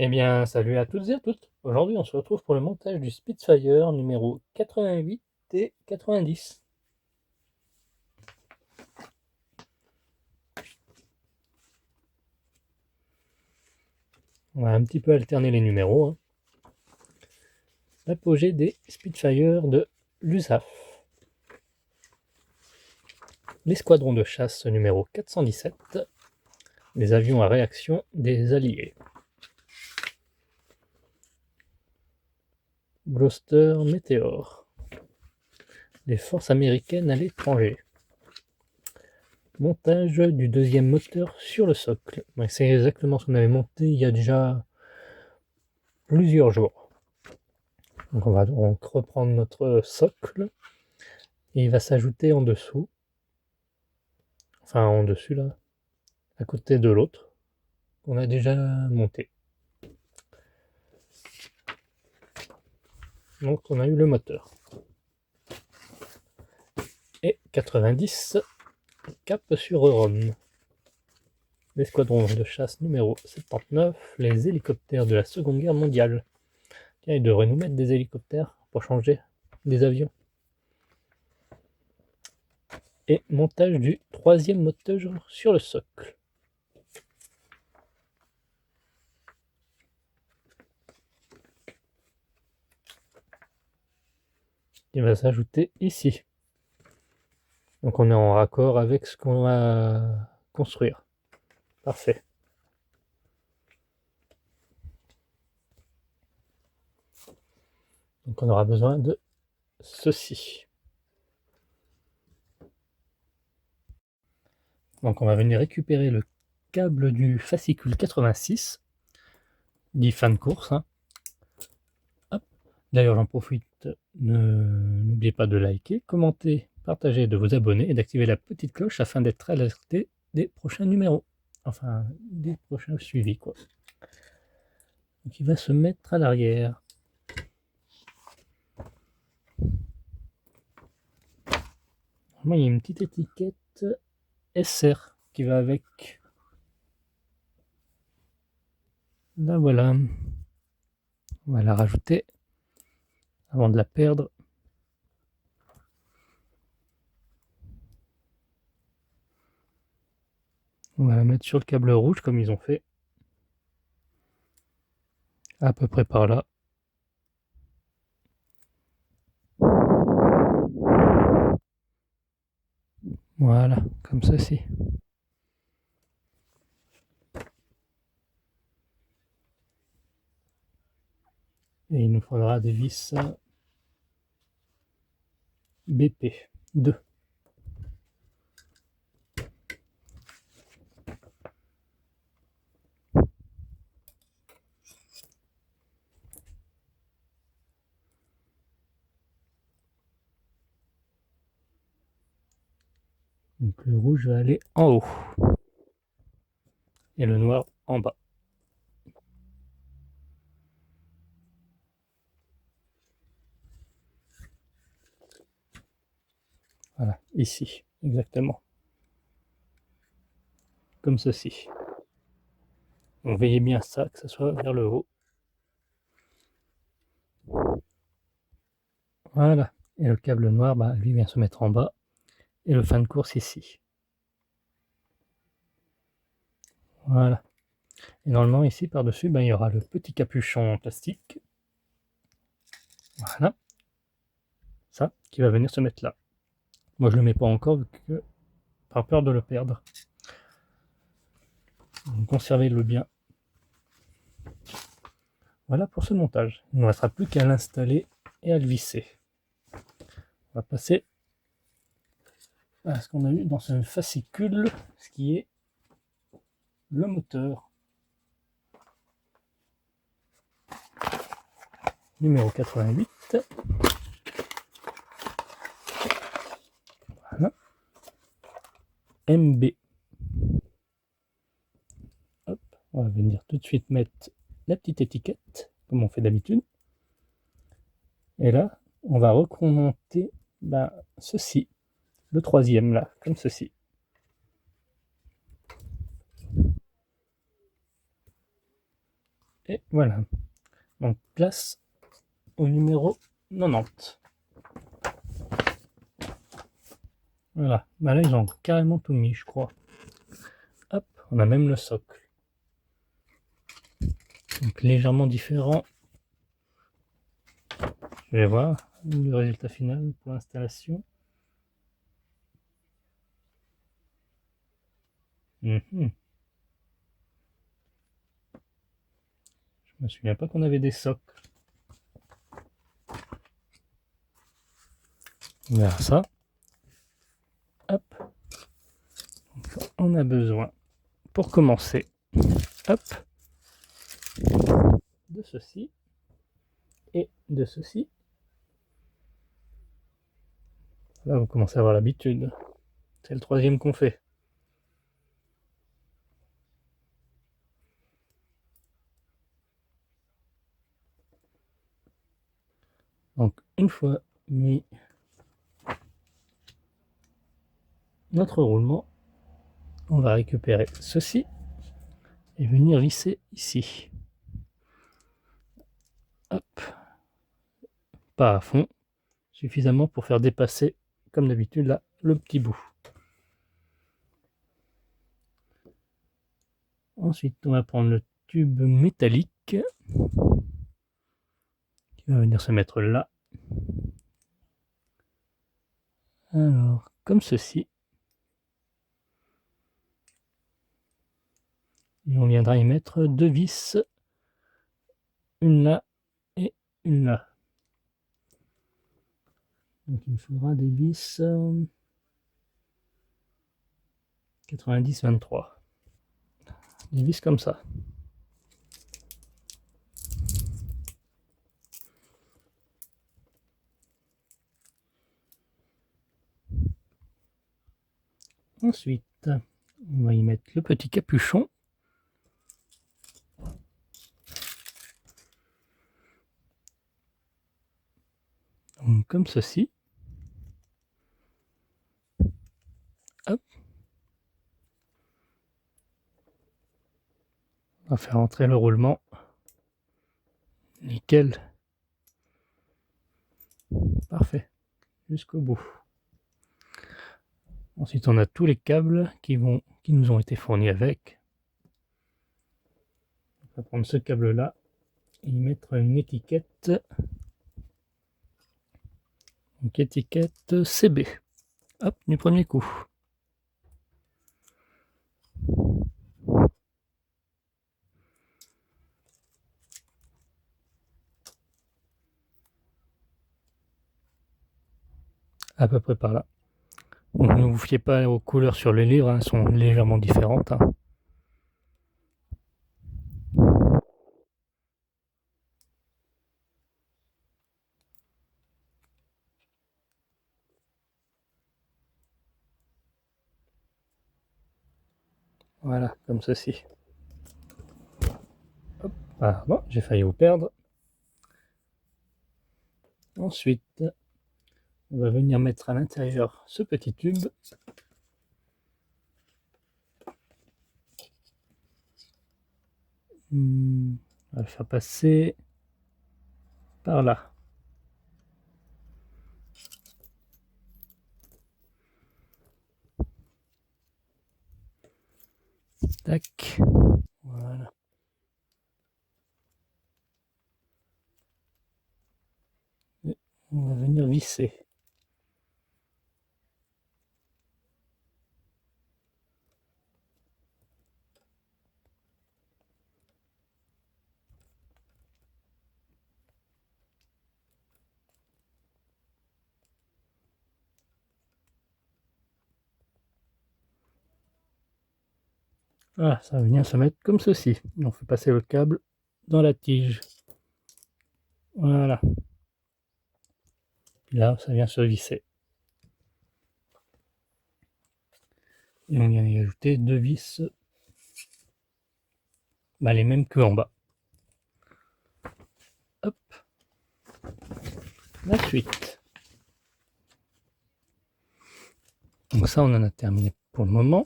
Eh bien, salut à toutes et à toutes. Aujourd'hui, on se retrouve pour le montage du Spitfire numéro 88 et 90. On va un petit peu alterner les numéros, hein. L'apogée des Spitfire de l'USAF. L'escadron de chasse numéro 417. Les avions à réaction des Alliés. Gloucester Meteor. Les forces américaines à l'étranger. Montage du deuxième moteur sur le socle. C'est exactement ce qu'on avait monté il y a déjà plusieurs jours. Donc on va donc reprendre notre socle et il va s'ajouter en dessous, enfin en dessus là, à côté de l'autre qu'on a déjà monté. Donc on a eu le moteur. Et 90, cap sur Rome. L'escadron de chasse numéro 79, les hélicoptères de la Seconde Guerre mondiale. Tiens, ils devraient nous mettre des hélicoptères pour changer des avions. Et montage du troisième moteur sur le socle. Il va s'ajouter ici. Donc on est en raccord avec ce qu'on va construire. Parfait. Donc on aura besoin de ceci. Donc on va venir récupérer le câble du fascicule 86, dit fan course, hein. D'ailleurs j'en profite, n'oubliez pas de liker, commenter, partager, de vous abonner et d'activer la petite cloche afin d'être alerté des prochains numéros. Enfin, des prochains suivis, quoi. Donc il va se mettre à l'arrière. Moi, il y a une petite étiquette SR qui va avec. Là, voilà. On va la rajouter avant de la perdre. On va la mettre sur le câble rouge comme ils ont fait. À peu près par là. Voilà, comme ceci. Et il nous faudra des vis BP 2. Donc le rouge va aller en haut. Et le noir en bas. Voilà, ici, exactement. Comme ceci. Donc veillez bien à ça, que ce soit vers le haut. Voilà. Et le câble noir, bah, lui vient se mettre en bas. Et le fin de course ici. Voilà. Et normalement ici par-dessus, il y aura le petit capuchon en plastique. Voilà. Ça, qui va venir se mettre là. Moi je le mets pas encore vu que par peur de le perdre. Donc conservez-le bien. Voilà pour ce montage. Il ne restera plus qu'à l'installer et à le visser. On va passer à ce qu'on a eu dans ce fascicule, ce qui est le moteur. Numéro 88. Voilà. MB. Hop, on va venir tout de suite mettre la petite étiquette, comme on fait d'habitude. Et là, on va remonter ceci, le troisième là, comme ceci. Et voilà. Donc place au numéro 90. Voilà. Bah là, ils ont carrément tout mis, je crois. Hop, on a même le socle. Donc légèrement différent. Je vais voir le résultat final pour l'installation. Je me souviens pas qu'on avait des socles. On verra ça. Hop. Donc, on a besoin, pour commencer, hop, de ceci et de ceci. Là, vous commencez à avoir l'habitude. C'est le troisième qu'on fait. Donc, une fois mis notre roulement, on va récupérer ceci et venir visser ici. Hop. Pas à fond, suffisamment pour faire dépasser, comme d'habitude, là, le petit bout. Ensuite, on va prendre le tube métallique qui va venir se mettre là. Alors, comme ceci. Et on viendra y mettre deux vis, une là et une là. Donc il faudra des vis 90-23. Des vis comme ça. Ensuite, on va y mettre le petit capuchon. Donc, comme ceci. Hop. On va faire entrer le roulement. Nickel. Parfait. Jusqu'au bout. Ensuite, on a tous les câbles qui nous ont été fournis avec. On va prendre ce câble-là et y mettre une étiquette. Donc, étiquette CB. Hop, du premier coup. À peu près par là. Donc ne vous fiez pas aux couleurs sur les livres, hein, elles sont légèrement différentes. Hein. Voilà, comme ceci. Hop, pardon, j'ai failli vous perdre. Ensuite, on va venir mettre à l'intérieur ce petit tube. On va le faire passer par là. Tac. Voilà. Et on va venir visser. Voilà, ça va venir se mettre comme ceci. On fait passer le câble dans la tige. Voilà. Puis là, ça vient se visser. Et on vient y ajouter deux vis, les mêmes que en bas. Hop. La suite. Donc ça, on en a terminé pour le moment.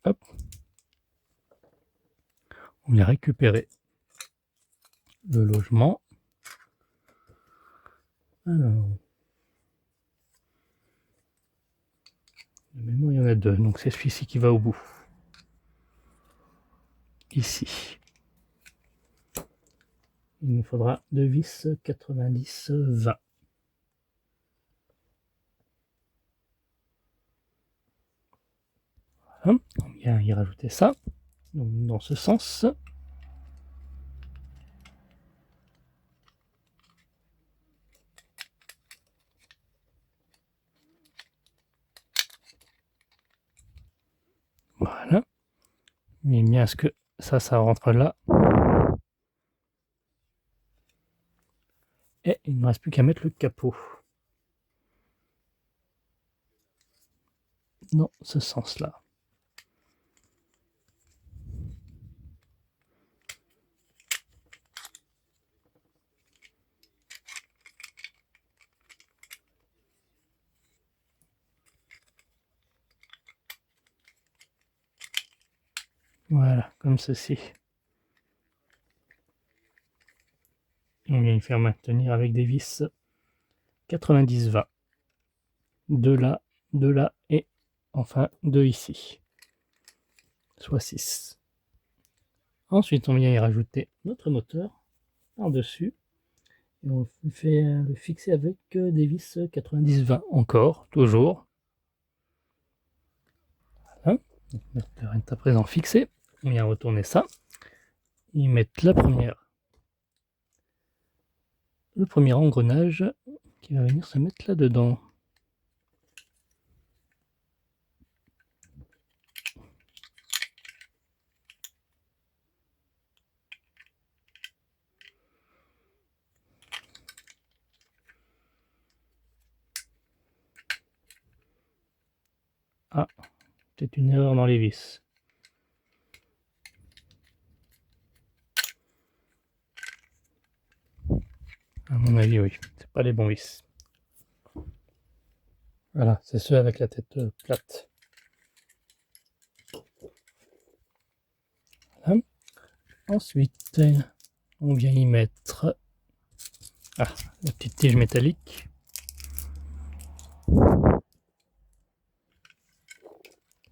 Hop. On vient récupérer le logement. Alors, de mémoire, il y en a deux, donc c'est celui-ci qui va au bout. Ici. Il nous faudra 2 vis 90-20. Voilà, on vient y rajouter ça, donc dans ce sens. Voilà. Mais bien ce que ça rentre là. Et il ne me reste plus qu'à mettre le capot. Dans ce sens-là. Voilà, comme ceci. On vient y faire maintenir avec des vis 90-20. De là et enfin de ici. Soit 6. Ensuite, on vient y rajouter notre moteur par-dessus. Et on fait le fixer avec des vis 90-20 encore, toujours. Voilà. Le moteur est à présent fixé. On vient retourner ça. Y mettre le premier engrenage qui va venir se mettre là-dedans. Ah, peut-être une erreur dans les vis. À mon avis, oui, c'est pas les bons vis. Voilà, c'est ceux avec la tête plate. Voilà. Ensuite, on vient y mettre la petite tige métallique.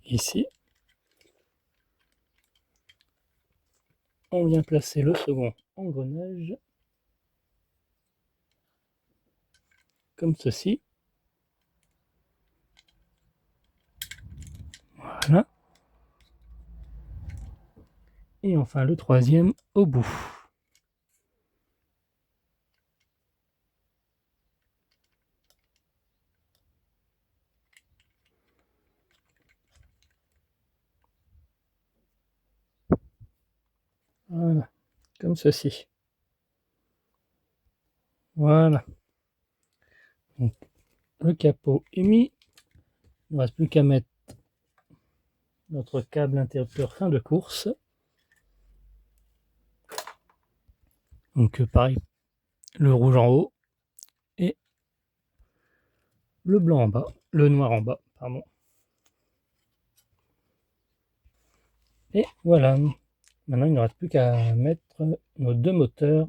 Ici. On vient placer le second engrenage. Comme ceci. Voilà. Et enfin le troisième au bout. Voilà, comme ceci. Voilà. Donc, le capot est mis. Il ne reste plus qu'à mettre notre câble interrupteur fin de course. Donc pareil, le rouge en haut et le blanc en bas, le noir en bas, pardon. Et voilà. Maintenant, il ne reste plus qu'à mettre nos deux moteurs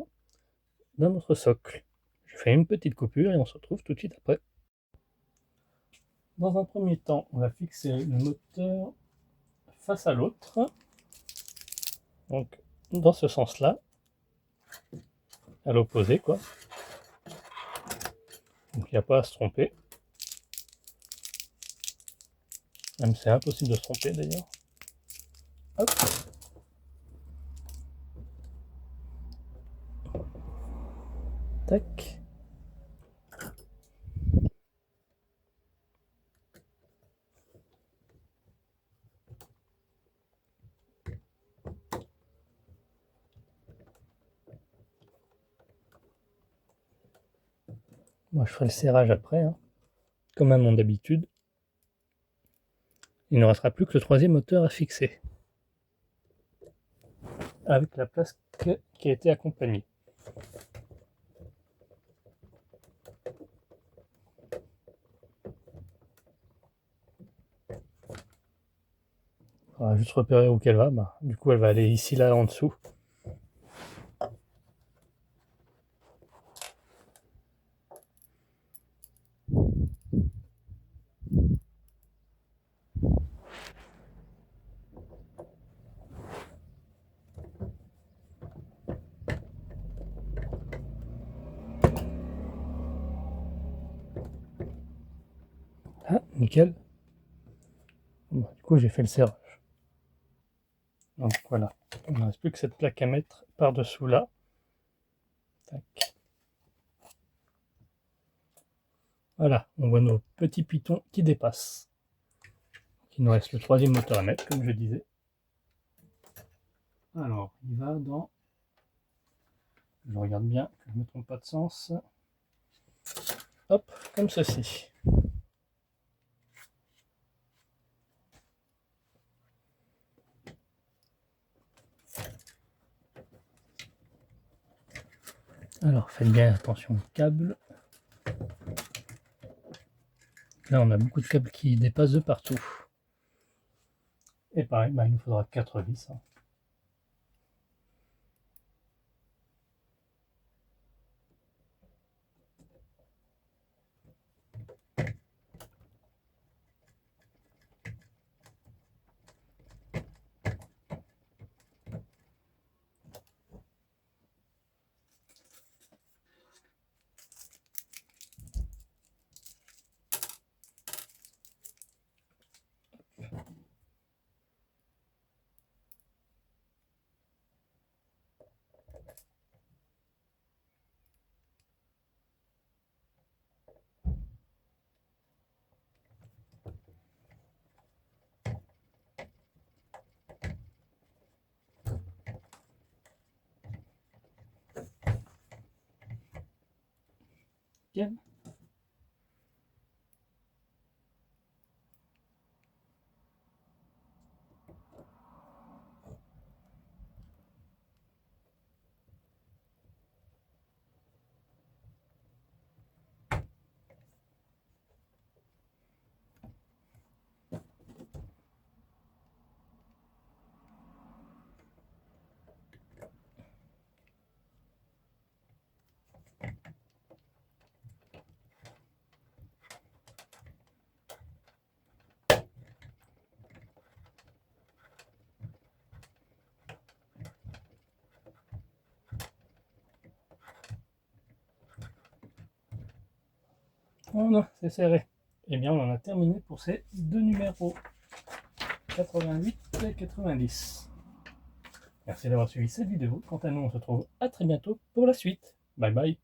dans notre socle. Je fais une petite coupure et on se retrouve tout de suite après. Dans un premier temps, on va fixer le moteur face à l'autre. Donc, dans ce sens-là. À l'opposé, quoi. Donc, il n'y a pas à se tromper. Même c'est impossible de se tromper, d'ailleurs. Hop. Tac. Moi, je ferai le serrage après, hein, comme à mon d'habitude. Il ne restera plus que le troisième moteur à fixer. Avec la plaque qui a été accompagnée. On va juste repérer où qu'elle va. Bah, du coup, elle va aller ici, là, en dessous. Ah, nickel. Bon, du coup, j'ai fait le serrage. Donc voilà, il ne reste plus que cette plaque à mettre par-dessous là. Tac. Voilà, on voit nos petits pitons qui dépassent. Il nous reste le troisième moteur à mettre, comme je disais. Alors, il va dans... Je regarde bien, que je ne me trompe pas de sens. Hop, comme ceci. Alors, faites bien attention au câble. Là, on a beaucoup de câbles qui dépassent de partout. Et pareil, bah, il nous faudra 4 vis. Hein. Bien. Voilà, c'est serré. Et bien, on en a terminé pour ces deux numéros. 88 et 90. Merci d'avoir suivi cette vidéo. Quant à nous, on se retrouve à très bientôt pour la suite. Bye bye.